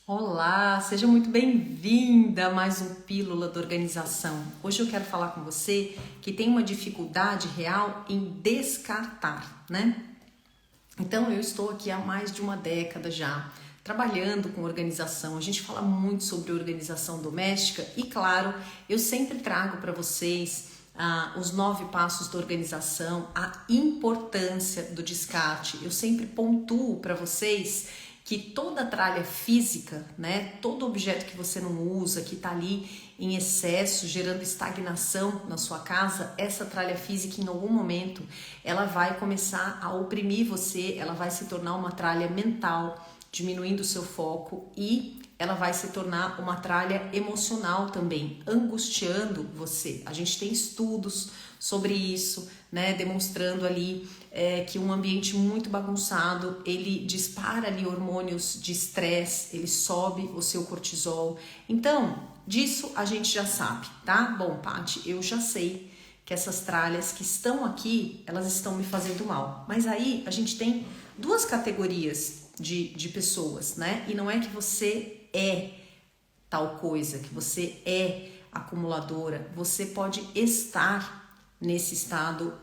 Olá, seja muito bem-vinda a mais um Pílula da Organização. Hoje eu quero falar com você que tem uma dificuldade real em descartar, né? Então eu estou aqui há mais de uma década já trabalhando com organização. A gente fala muito sobre organização doméstica e, claro, eu sempre trago para vocês os 9 passos da organização, a importância do descarte. Eu sempre pontuo para vocês que toda tralha física, né, todo objeto que você não usa, que está ali em excesso, gerando estagnação na sua casa, essa tralha física em algum momento ela vai começar a oprimir você, ela vai se tornar uma tralha mental, diminuindo o seu foco e ela vai se tornar uma tralha emocional também, angustiando você. A gente tem estudos sobre isso, né, demonstrando ali que um ambiente muito bagunçado, ele dispara ali hormônios de estresse, ele sobe o seu cortisol. Então, disso a gente já sabe, tá? Bom, Paty, eu já sei que essas tralhas que estão aqui, elas estão me fazendo mal. Mas aí a gente tem duas categorias de pessoas, né? E não é que você é tal coisa, que você é acumuladora, você pode estar nesse estado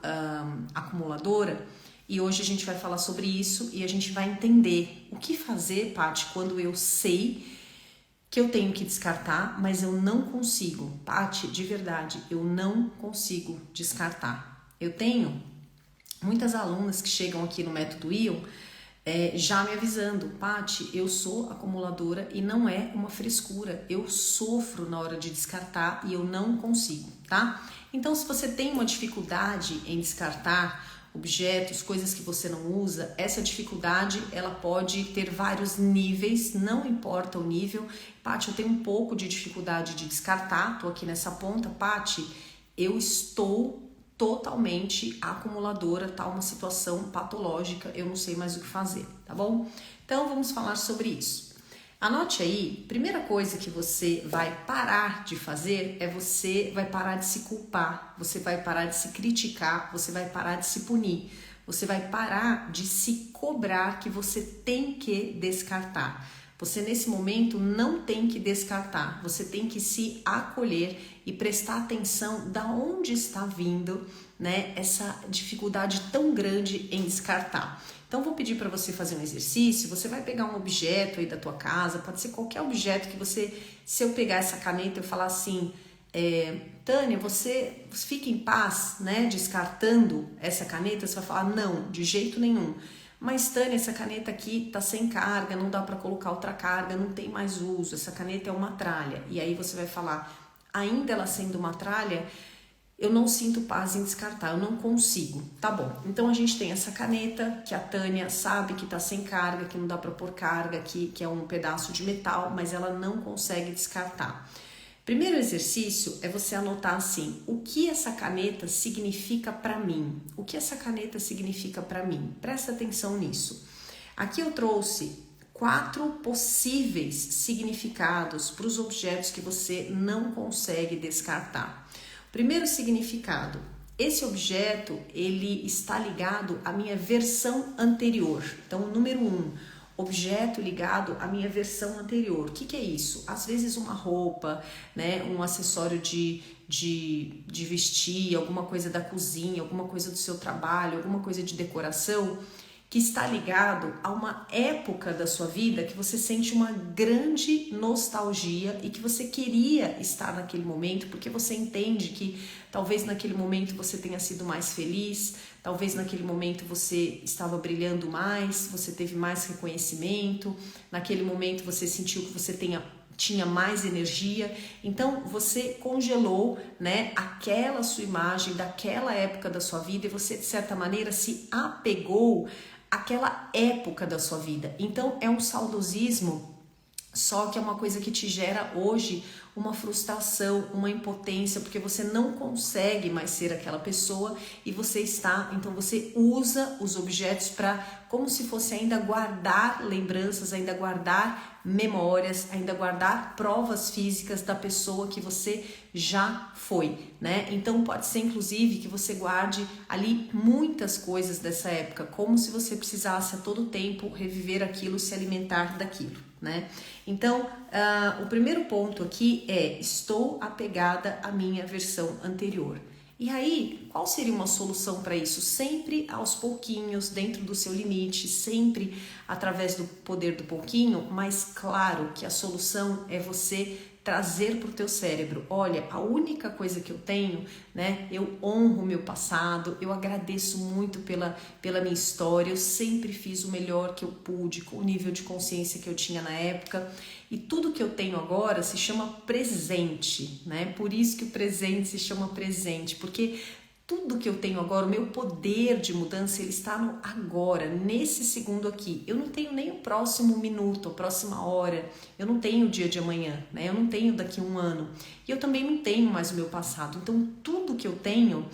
acumuladora, e hoje a gente vai falar sobre isso e a gente vai entender o que fazer, Paty, quando eu sei que eu tenho que descartar, mas eu não consigo. Paty, de verdade, eu não consigo descartar. Eu tenho muitas alunas que chegam aqui no Método Ion já me avisando, Paty, eu sou acumuladora e não é uma frescura, eu sofro na hora de descartar e eu não consigo, tá? Então, se você tem uma dificuldade em descartar objetos, coisas que você não usa, essa dificuldade ela pode ter vários níveis, não importa o nível. Paty, eu tenho um pouco de dificuldade de descartar, tô aqui nessa ponta, Paty, eu estou totalmente acumuladora, tá uma situação patológica, eu não sei mais o que fazer, tá bom? Então vamos falar sobre isso. Anote aí, primeira coisa que você vai parar de fazer é você vai parar de se culpar, você vai parar de se criticar, você vai parar de se punir, você vai parar de se cobrar que você tem que descartar. Você nesse momento não tem que descartar, você tem que se acolher e prestar atenção da onde está vindo, né, essa dificuldade tão grande em descartar. Então vou pedir para você fazer um exercício, você vai pegar um objeto aí da tua casa, pode ser qualquer objeto que você, se eu pegar essa caneta e eu falar assim, Tânia, você fica em paz, né, descartando essa caneta, você vai falar, não, de jeito nenhum. Mas Tânia, essa caneta aqui tá sem carga, não dá para colocar outra carga, não tem mais uso, essa caneta é uma tralha. E aí você vai falar, ainda ela sendo uma tralha, eu não sinto paz em descartar, eu não consigo. Tá bom, então a gente tem essa caneta que a Tânia sabe que tá sem carga, que não dá para pôr carga aqui, que é um pedaço de metal, mas ela não consegue descartar. Primeiro exercício é você anotar assim, o que essa caneta significa para mim? O que essa caneta significa para mim? Presta atenção nisso. Aqui eu trouxe 4 possíveis significados para os objetos que você não consegue descartar. Primeiro significado, esse objeto ele está ligado à minha versão anterior. Então, número 1, objeto ligado à minha versão anterior. O que é isso? Às vezes uma roupa, né, um acessório de vestir, alguma coisa da cozinha, alguma coisa do seu trabalho, alguma coisa de decoração, que está ligado a uma época da sua vida que você sente uma grande nostalgia e que você queria estar naquele momento, porque você entende que talvez naquele momento você tenha sido mais feliz, talvez naquele momento você estava brilhando mais, você teve mais reconhecimento, naquele momento você sentiu que você tinha mais energia, então você congelou, né, aquela sua imagem daquela época da sua vida e você de certa maneira se apegou àquela época da sua vida. Então é um saudosismo, só que é uma coisa que te gera hoje uma frustração, uma impotência, porque você não consegue mais ser aquela pessoa e então você usa os objetos para, como se fosse ainda guardar lembranças, ainda guardar memórias, ainda guardar provas físicas da pessoa que você já foi, né? Então pode ser inclusive que você guarde ali muitas coisas dessa época, como se você precisasse a todo tempo reviver aquilo, se alimentar daquilo, né? Então, o primeiro ponto aqui é: estou apegada à minha versão anterior. E aí, qual seria uma solução para isso? Sempre aos pouquinhos, dentro do seu limite, sempre através do poder do pouquinho, mas claro que a solução é você trazer para o teu cérebro: olha, a única coisa que eu tenho, né? Eu honro o meu passado, eu agradeço muito pela minha história, eu sempre fiz o melhor que eu pude, com o nível de consciência que eu tinha na época, e tudo que eu tenho agora se chama presente, né? Por isso que o presente se chama presente, porque tudo que eu tenho agora, o meu poder de mudança, ele está no agora, nesse segundo aqui. Eu não tenho nem o próximo minuto, a próxima hora, eu não tenho o dia de amanhã, né? Eu não tenho daqui a um ano, e eu também não tenho mais o meu passado. Então, tudo que eu tenho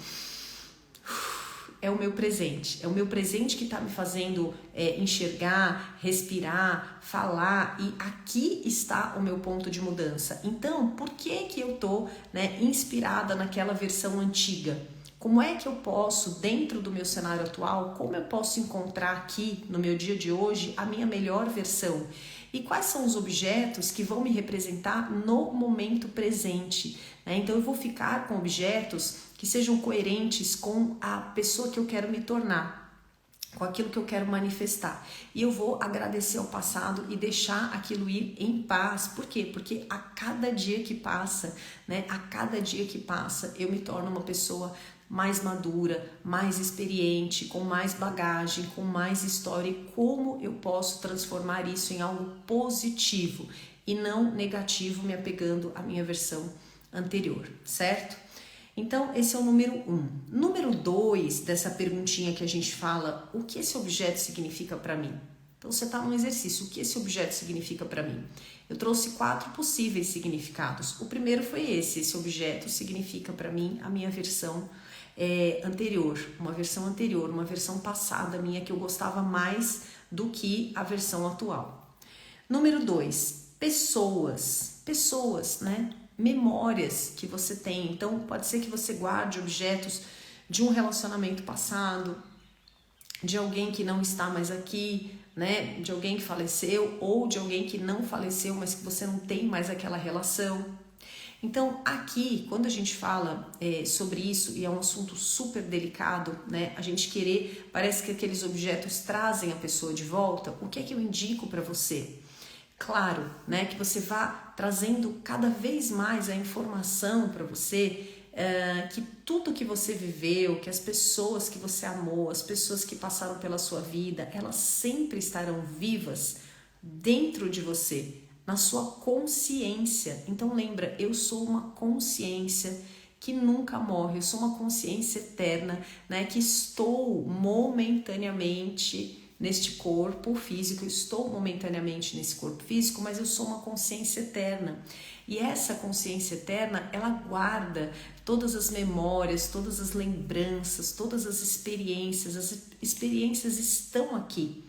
é o meu presente, é o meu presente que está me fazendo enxergar, respirar, falar, e aqui está o meu ponto de mudança. Então, por que que eu tô, né, inspirada naquela versão antiga? Como é que eu posso, dentro do meu cenário atual, como eu posso encontrar aqui no meu dia de hoje a minha melhor versão? E quais são os objetos que vão me representar no momento presente, né? Então eu vou ficar com objetos que sejam coerentes com a pessoa que eu quero me tornar, com aquilo que eu quero manifestar. E eu vou agradecer ao passado e deixar aquilo ir em paz. Por quê? Porque a cada dia que passa, né? A cada dia que passa, eu me torno uma pessoa mais madura, mais experiente, com mais bagagem, com mais história. E como eu posso transformar isso em algo positivo e não negativo, me apegando à minha versão anterior, certo? Então, esse é o número 1. Número 2 dessa perguntinha que a gente fala: o que esse objeto significa para mim? Então, você está num exercício: o que esse objeto significa para mim? Eu trouxe 4 possíveis significados. O primeiro foi esse objeto significa para mim a minha versão anterior, uma versão passada minha que eu gostava mais do que a versão atual. Número 2, pessoas, né? Memórias que você tem. Então, pode ser que você guarde objetos de um relacionamento passado, de alguém que não está mais aqui, né? De alguém que faleceu ou de alguém que não faleceu, mas que você não tem mais aquela relação. Então, aqui, quando a gente fala sobre isso, e é um assunto super delicado, né? A gente parece que aqueles objetos trazem a pessoa de volta. O que é que eu indico para você? Claro, né? Que você vá trazendo cada vez mais a informação para você, que tudo que você viveu, que as pessoas que você amou, as pessoas que passaram pela sua vida, elas sempre estarão vivas dentro de você, na sua consciência. Então lembra, eu sou uma consciência que nunca morre, eu sou uma consciência eterna, né? Que estou momentaneamente neste corpo físico, mas eu sou uma consciência eterna. E essa consciência eterna, ela guarda todas as memórias, todas as lembranças, todas as experiências estão aqui.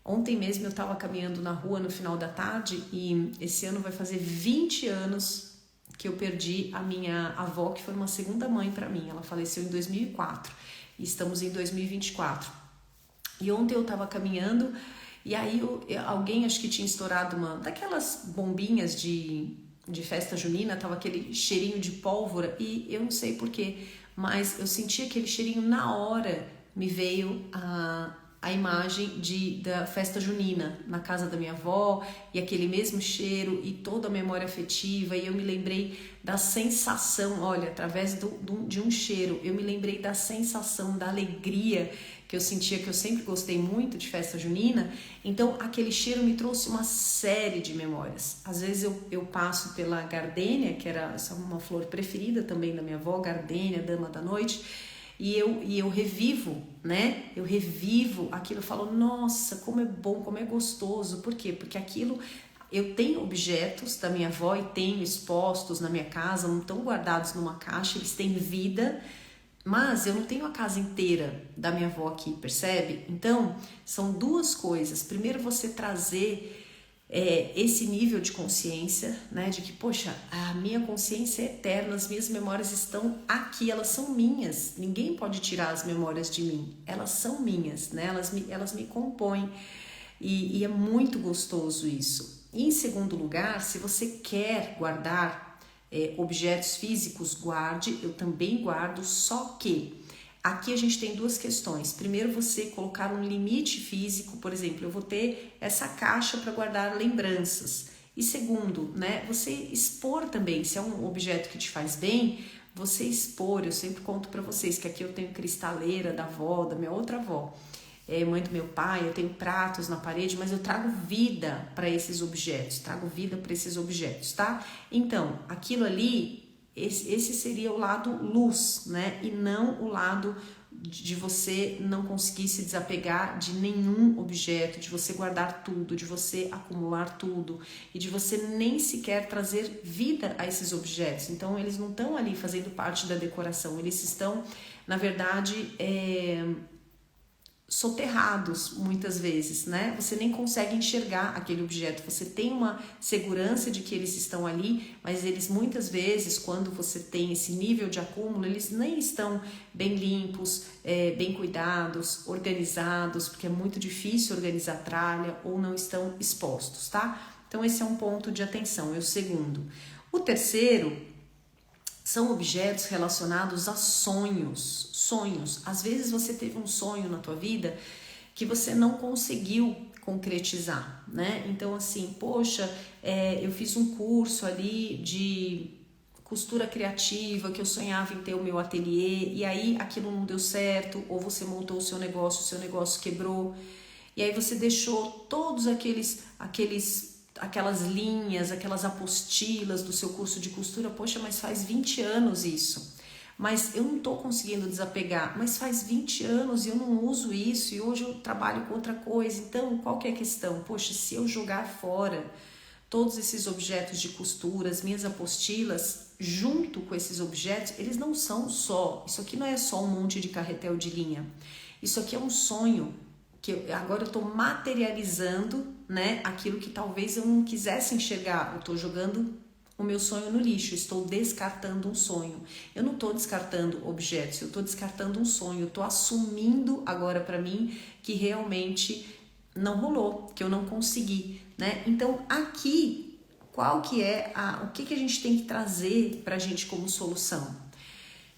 Ontem mesmo eu estava caminhando na rua no final da tarde e esse ano vai fazer 20 anos que eu perdi a minha avó, que foi uma segunda mãe para mim. Ela faleceu em 2004 e estamos em 2024. E ontem eu estava caminhando e aí alguém, acho que tinha estourado uma daquelas bombinhas de festa junina, tava aquele cheirinho de pólvora e eu não sei porquê, mas eu senti aquele cheirinho na hora, me veio a imagem da festa junina na casa da minha avó e aquele mesmo cheiro e toda a memória afetiva, e eu me lembrei da sensação, olha, através de um cheiro, eu me lembrei da sensação, da alegria que eu sentia, que eu sempre gostei muito de festa junina. Então aquele cheiro me trouxe uma série de memórias. Às vezes eu passo pela gardênia, que era uma flor preferida também da minha avó, gardênia, dama da noite, e eu revivo, né? Eu revivo aquilo, eu falo, nossa, como é bom, como é gostoso. Por quê? Porque aquilo, eu tenho objetos da minha avó e tenho expostos na minha casa, não estão guardados numa caixa, eles têm vida, mas eu não tenho a casa inteira da minha avó aqui, percebe? Então, são duas coisas. Primeiro, você trazer esse nível de consciência, né, de que, poxa, a minha consciência é eterna, as minhas memórias estão aqui, elas são minhas, ninguém pode tirar as memórias de mim, elas são minhas, né, elas me compõem, e é muito gostoso isso. E em segundo lugar, se você quer guardar objetos físicos, guarde, eu também guardo, só que aqui a gente tem duas questões. Primeiro, você colocar um limite físico, por exemplo, eu vou ter essa caixa para guardar lembranças. E segundo, né, você expor também, se é um objeto que te faz bem, você expor. Eu sempre conto para vocês que aqui eu tenho cristaleira da avó, da minha outra avó, mãe do meu pai, eu tenho pratos na parede, mas eu trago vida para esses objetos, tá? Então, aquilo ali, esse seria o lado luz, né? E não o lado de você não conseguir se desapegar de nenhum objeto, de você guardar tudo, de você acumular tudo e de você nem sequer trazer vida a esses objetos. Então, eles não estão ali fazendo parte da decoração, eles estão, na verdade, soterrados muitas vezes, né? Você nem consegue enxergar aquele objeto, você tem uma segurança de que eles estão ali, mas eles muitas vezes, quando você tem esse nível de acúmulo, eles nem estão bem limpos, bem cuidados, organizados, porque é muito difícil organizar tralha, ou não estão expostos, tá? Então esse é um ponto de atenção, é o segundo. O terceiro são objetos relacionados a sonhos. Às vezes você teve um sonho na tua vida que você não conseguiu concretizar, né? Então assim, poxa, eu fiz um curso ali de costura criativa, que eu sonhava em ter o meu ateliê, e aí aquilo não deu certo, ou você montou o seu negócio quebrou, e aí você deixou todos aquelas linhas, aquelas apostilas do seu curso de costura. Poxa, mas faz 20 anos isso, mas eu não estou conseguindo desapegar, mas faz 20 anos e eu não uso isso, e hoje eu trabalho com outra coisa. Então, qual que é a questão? Poxa, se eu jogar fora todos esses objetos de costura, as minhas apostilas, junto com esses objetos, eles não são só, isso aqui não é só um monte de carretel de linha, isso aqui é um sonho, que agora eu estou materializando, né, aquilo que talvez eu não quisesse enxergar. Eu estou jogando o meu sonho no lixo, estou descartando um sonho. Eu não estou descartando objetos, eu estou descartando um sonho, eu estou assumindo agora para mim que realmente não rolou, que eu não consegui, né? Então aqui, qual que é o que a gente tem que trazer para a gente como solução?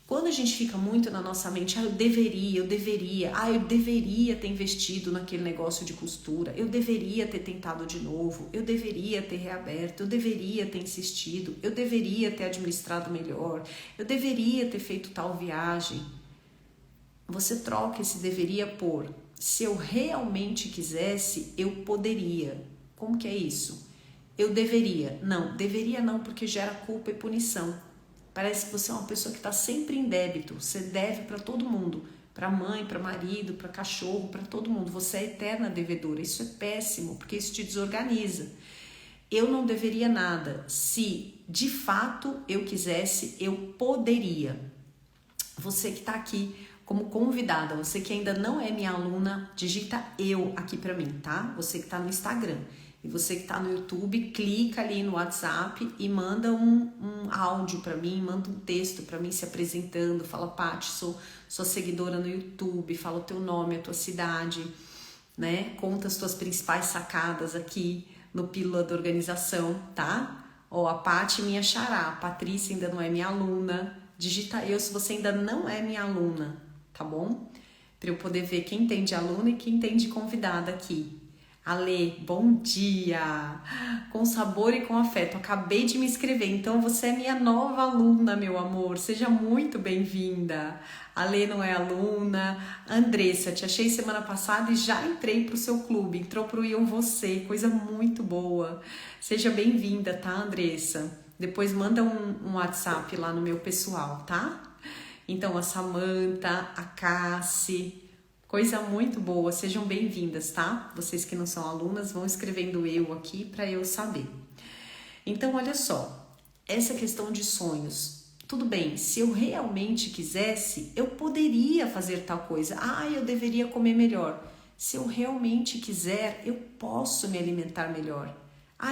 Quando a gente fica muito na nossa mente, eu deveria ter investido naquele negócio de costura, eu deveria ter tentado de novo, eu deveria ter reaberto, eu deveria ter insistido, eu deveria ter administrado melhor, eu deveria ter feito tal viagem. Você troca esse deveria por se eu realmente quisesse, eu poderia. Como que é isso? Eu deveria. Não, deveria não, porque gera culpa e punição. Parece que você é uma pessoa que está sempre em débito. Você deve para todo mundo, para mãe, para marido, para cachorro, para todo mundo. Você é eterna devedora. Isso é péssimo, porque isso te desorganiza. Eu não deveria nada. Se de fato eu quisesse, eu poderia. Você que está aqui como convidada, você que ainda não é minha aluna, digita eu aqui para mim, tá? Você que está no Instagram. E você que está no YouTube, clica ali no WhatsApp e manda um áudio para mim, manda um texto para mim se apresentando, fala: Paty, sou sua seguidora no YouTube, fala o teu nome, a tua cidade, né? Conta as tuas principais sacadas aqui no Pílula da Organização, tá? Ó, a Paty, minha xará, a Patrícia ainda não é minha aluna, digita eu se você ainda não é minha aluna, tá bom? Para eu poder ver quem tem de aluna e quem tem de convidada aqui. Ale, bom dia! Com sabor e com afeto, acabei de me inscrever, então você é minha nova aluna, meu amor, seja muito bem-vinda. Ale não é aluna. Andressa, te achei semana passada e já entrei pro seu clube, entrou pro Eu Você, coisa muito boa. Seja bem-vinda, tá, Andressa? Depois manda um WhatsApp lá no meu pessoal, tá? Então a Samanta, a Cassi... Coisa muito boa, sejam bem-vindas, tá? Vocês que não são alunas vão escrevendo eu aqui para eu saber. Então, olha só, essa questão de sonhos. Tudo bem, se eu realmente quisesse, eu poderia fazer tal coisa. Eu deveria comer melhor. Se eu realmente quiser, eu posso me alimentar melhor.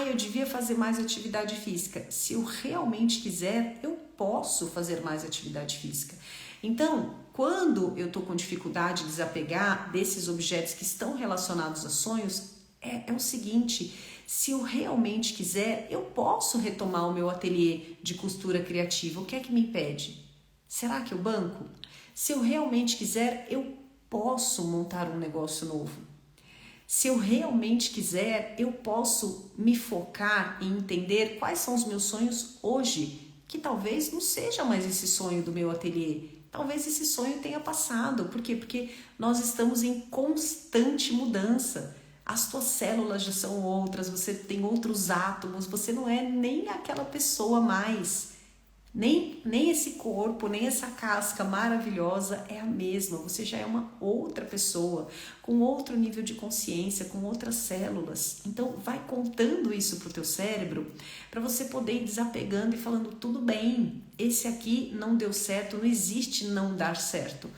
Eu devia fazer mais atividade física. Se eu realmente quiser, eu posso fazer mais atividade física. Então, quando eu estou com dificuldade de desapegar desses objetos que estão relacionados a sonhos, é o seguinte: Se eu realmente quiser, eu posso retomar o meu ateliê de costura criativa. O que é que me impede? Será que eu banco? Se eu realmente quiser, eu posso montar um negócio novo. Se eu realmente quiser, eu posso me focar em entender quais são os meus sonhos hoje, que talvez não seja mais esse sonho do meu ateliê. Talvez esse sonho tenha passado. Por quê? Porque nós estamos em constante mudança. As tuas células já são outras, você tem outros átomos, você não é nem aquela pessoa mais. Nem esse corpo, nem essa casca maravilhosa é a mesma. Você já é uma outra pessoa, com outro nível de consciência, com outras células. Então, vai contando isso pro teu cérebro, para você poder ir desapegando e falando, tudo bem, esse aqui não deu certo, não existe não dar certo.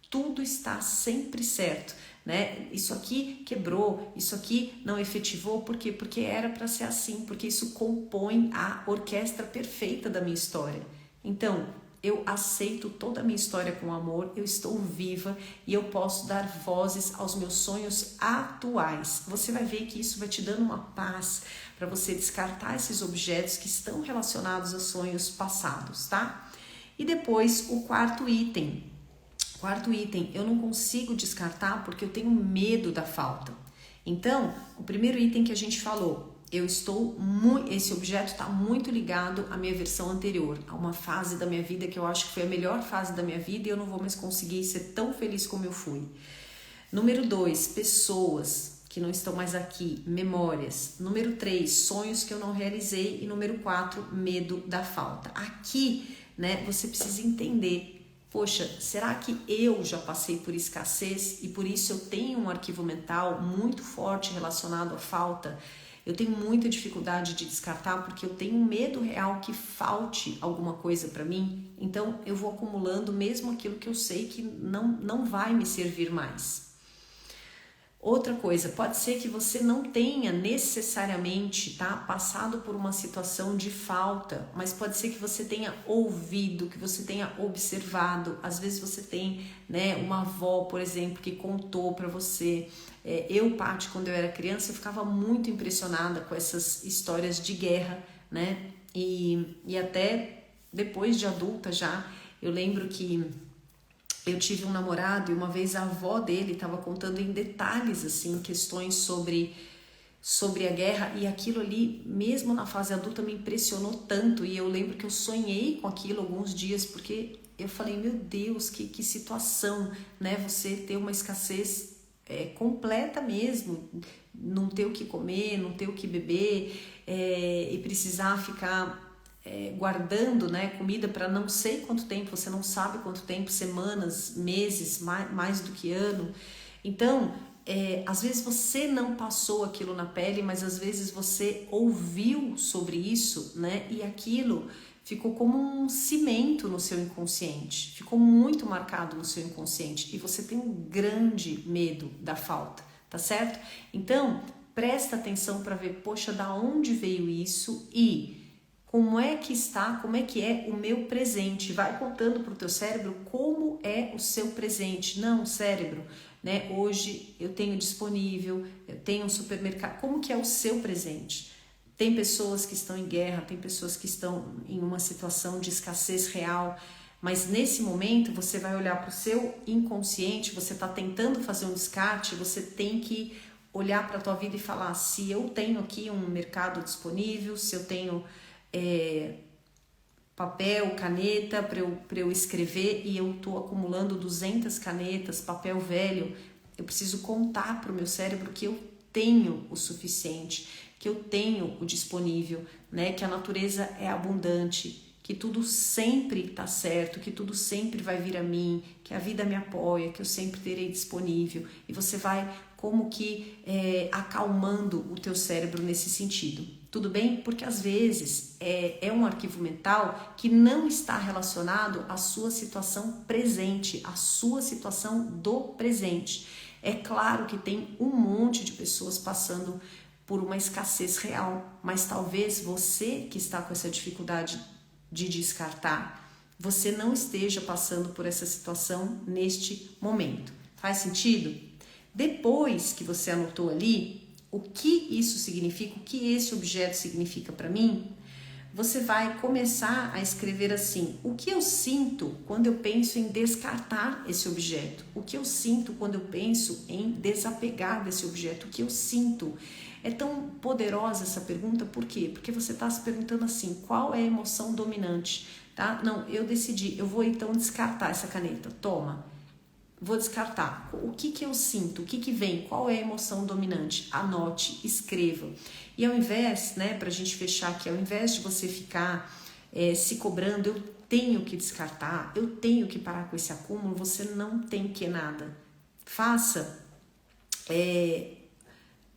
Tudo está sempre certo, né? Isso aqui quebrou, isso aqui não efetivou, por quê? Porque era para ser assim, porque isso compõe a orquestra perfeita da minha história. Então, eu aceito toda a minha história com amor, eu estou viva e eu posso dar vozes aos meus sonhos atuais. Você vai ver que isso vai te dando uma paz para você descartar esses objetos que estão relacionados a sonhos passados, tá? E depois, o quarto item. Eu não consigo descartar porque eu tenho medo da falta. Então, o primeiro item que a gente falou, esse objeto está muito ligado à minha versão anterior, a uma fase da minha vida que eu acho que foi a melhor fase da minha vida e eu não vou mais conseguir ser tão feliz como eu fui. Número 2, pessoas que não estão mais aqui, memórias. Número 3, sonhos que eu não realizei. E número 4, medo da falta. Aqui, né, você precisa entender, poxa, será que eu já passei por escassez e por isso eu tenho um arquivo mental muito forte relacionado à falta? Eu tenho muita dificuldade de descartar porque eu tenho medo real que falte alguma coisa para mim. Então eu vou acumulando mesmo aquilo que eu sei que não vai me servir mais. Outra coisa, pode ser que você não tenha necessariamente, tá, passado por uma situação de falta, mas pode ser que você tenha ouvido, que você tenha observado. Às vezes você tem, né, uma avó, por exemplo, que contou para você. Paty, quando eu era criança, eu ficava muito impressionada com essas histórias de guerra, né? E até depois de adulta já, eu lembro que eu tive um namorado e uma vez a avó dele estava contando em detalhes assim questões sobre a guerra e aquilo ali, mesmo na fase adulta, me impressionou tanto e eu lembro que eu sonhei com aquilo alguns dias porque eu falei, meu Deus, que situação, né? Você ter uma escassez completa mesmo, não ter o que comer, não ter o que beber e precisar ficar guardando, né, comida para não sei quanto tempo, você não sabe quanto tempo, semanas, meses, mais do que ano. Então, às vezes você não passou aquilo na pele, mas às vezes você ouviu sobre isso, né, e aquilo ficou como um cimento no seu inconsciente, ficou muito marcado no seu inconsciente e você tem um grande medo da falta, tá certo? Então, presta atenção para ver, poxa, da onde veio isso e como é que é o meu presente. Vai contando para o teu cérebro como é o seu presente. Não, cérebro, né? Hoje eu tenho disponível, eu tenho um supermercado. Como que é o seu presente? Tem pessoas que estão em guerra, tem pessoas que estão em uma situação de escassez real, mas nesse momento você vai olhar para o seu inconsciente, você está tentando fazer um descarte, você tem que olhar para a tua vida e falar, se eu tenho aqui um mercado disponível, se eu tenho papel, caneta para eu escrever e eu estou acumulando 200 canetas, papel velho, eu preciso contar para o meu cérebro que eu tenho o suficiente, que eu tenho o disponível, né? Que a natureza é abundante, que tudo sempre está certo, que tudo sempre vai vir a mim, que a vida me apoia, que eu sempre terei disponível. E você vai como que acalmando o teu cérebro nesse sentido. Tudo bem? Porque às vezes é um arquivo mental que não está relacionado à sua situação presente, à sua situação do presente. É claro que tem um monte de pessoas passando por uma escassez real, mas talvez você que está com essa dificuldade de descartar, você não esteja passando por essa situação neste momento. Faz sentido? Depois que você anotou ali, o que isso significa, o que esse objeto significa para mim, você vai começar a escrever assim: o que eu sinto quando eu penso em descartar esse objeto? O que eu sinto quando eu penso em desapegar desse objeto? O que eu sinto? É tão poderosa essa pergunta, por quê? Porque você está se perguntando assim: qual é a emoção dominante? Tá? Não, eu decidi, eu vou então descartar essa caneta. Toma, vou descartar. O que eu sinto? O que vem? Qual é a emoção dominante? Anote, escreva. E ao invés, né, pra gente fechar aqui, ao invés de você ficar se cobrando, eu tenho que descartar, eu tenho que parar com esse acúmulo, você não tem que nada. Faça,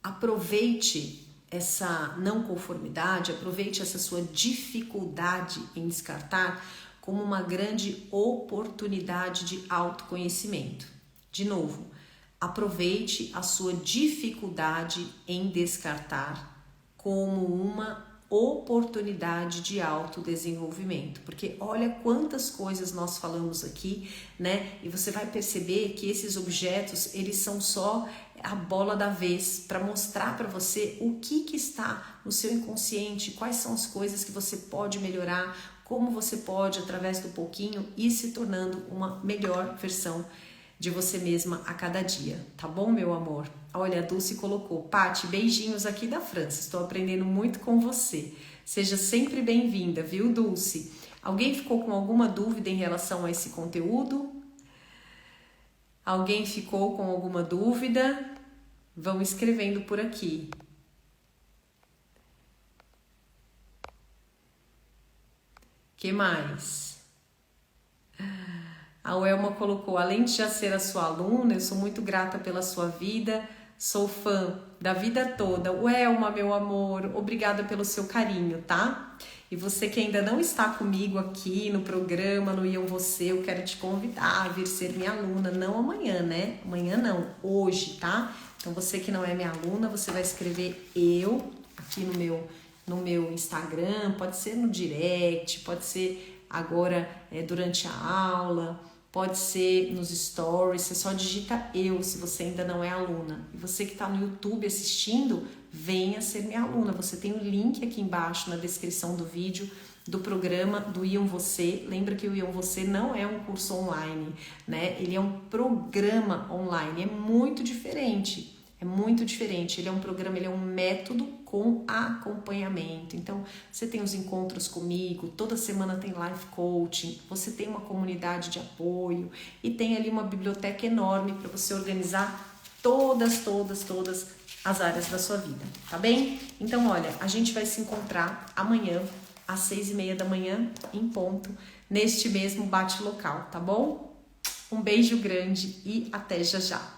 aproveite essa não conformidade, aproveite essa sua dificuldade em descartar como uma grande oportunidade de autoconhecimento. De novo, aproveite a sua dificuldade em descartar como uma oportunidade de autodesenvolvimento, porque olha quantas coisas nós falamos aqui, né? E você vai perceber que esses objetos, eles são só a bola da vez para mostrar para você o que está no seu inconsciente, quais são as coisas que você pode melhorar, como você pode, através do pouquinho, ir se tornando uma melhor versão de você mesma a cada dia, tá bom, meu amor? Olha, a Dulce colocou: Pati, beijinhos aqui da França, estou aprendendo muito com você. Seja sempre bem-vinda, viu, Dulce? Alguém ficou com alguma dúvida em relação a esse conteúdo? Alguém ficou com alguma dúvida? Vão escrevendo por aqui. Que mais? A Welma colocou: além de já ser a sua aluna, eu sou muito grata pela sua vida, sou fã da vida toda. Welma, meu amor, obrigada pelo seu carinho, tá? E você que ainda não está comigo aqui no programa, no Iam Você, eu quero te convidar a vir ser minha aluna, não amanhã, né? Amanhã não, hoje, tá? Então você que não é minha aluna, você vai escrever eu aqui no meu Instagram, pode ser no direct, pode ser agora durante a aula, pode ser nos stories, você só digita eu se você ainda não é aluna. E você que está no YouTube assistindo, venha ser minha aluna. Você tem o link aqui embaixo na descrição do vídeo do programa do Iam Você. Lembra que o Iam Você não é um curso online, né? Ele é um programa online, é muito diferente. É muito diferente, ele é um programa, ele é um método com acompanhamento. Então, você tem os encontros comigo, toda semana tem life coaching, você tem uma comunidade de apoio e tem ali uma biblioteca enorme para você organizar todas as áreas da sua vida, tá bem? Então, olha, a gente vai se encontrar amanhã às 6:30 da manhã, em ponto, neste mesmo bate-local, tá bom? Um beijo grande e até já já!